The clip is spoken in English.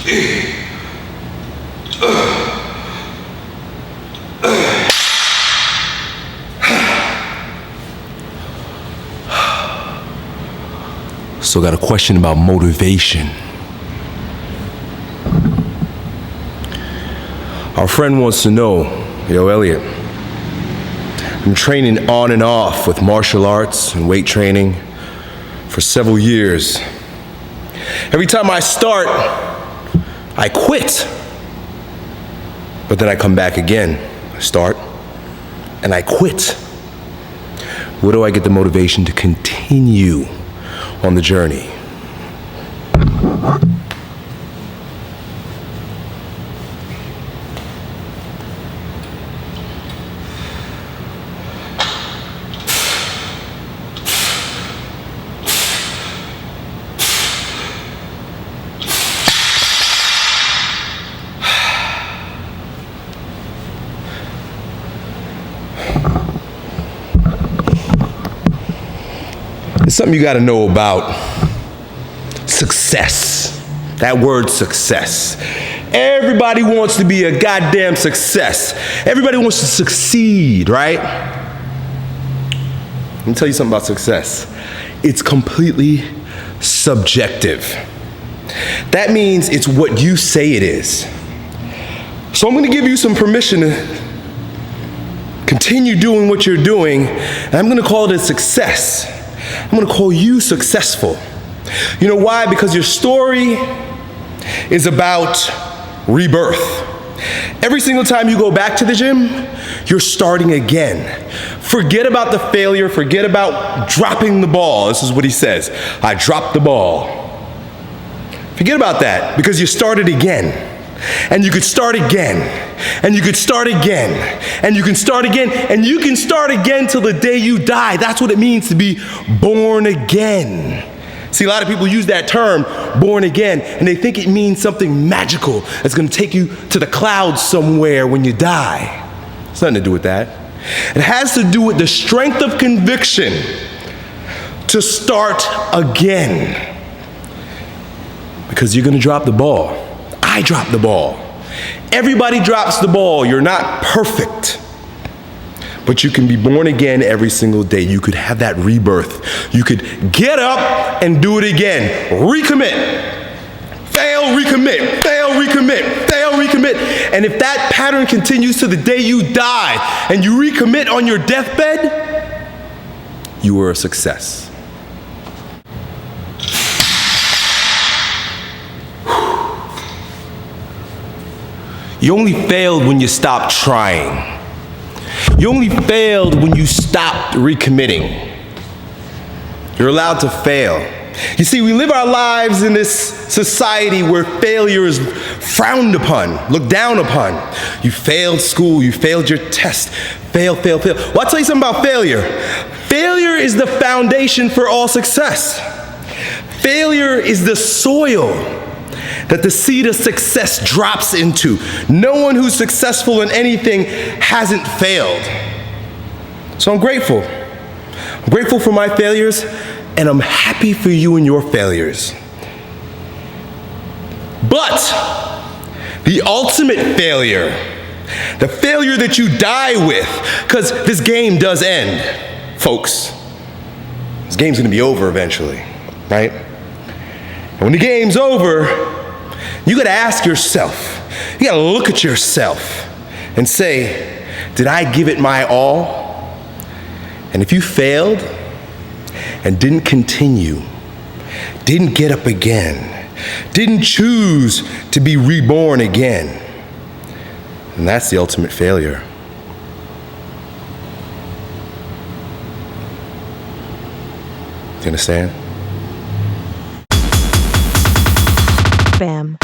So I got a question about motivation. Our friend wants to know, yo, Elliot, I'm training on and off with martial arts and weight training for several years. Every time I start, I quit. But then I come back again. I start, and I quit. Where do I get the motivation to continue on the journey? It's something you gotta know about success. That word success. Everybody wants to be a goddamn success. Everybody wants to succeed, right? Let me tell you something about success. It's completely subjective. That means it's what you say it is. So I'm gonna give you some permission to continue doing what you're doing, and I'm gonna call it a success. I'm gonna call you successful. You know why? Because your story is about rebirth. Every single time you go back to the gym, you're starting again. Forget about the failure, forget about dropping the ball. This is what he says, I dropped the ball. Forget about that, because you started again. And you could start again, and you could start again, and you can start again, and you can start again till the day you die. That's what it means to be born again. See, a lot of people use that term, born again, and they think it means something magical that's gonna take you to the clouds somewhere when you die. It's nothing to do with that. It has to do with the strength of conviction to start again. Because you're gonna drop the ball. I dropped the ball. Everybody drops the ball. You're not perfect. But you can be born again every single day. You could have that rebirth. You could get up and do it again. Recommit. Fail, recommit. Fail, recommit. Fail, recommit. And if that pattern continues to the day you die and you recommit on your deathbed, you were a success. You only failed when you stopped trying. You only failed when you stopped recommitting. You're allowed to fail. You see, we live our lives in this society where failure is frowned upon, looked down upon. You failed school, you failed your test. Fail, fail, fail. Well, I'll tell you something about failure. Failure is the foundation for all success. Failure is the soil that the seed of success drops into. No one who's successful in anything hasn't failed. So I'm grateful. I'm grateful for my failures, and I'm happy for you and your failures. But the ultimate failure, the failure that you die with, because this game does end, folks. This game's gonna be over eventually, right? And when the game's over, you gotta ask yourself, you gotta look at yourself and say, did I give it my all? And if you failed and didn't continue, didn't get up again, didn't choose to be reborn again, then that's the ultimate failure. You understand? Bam.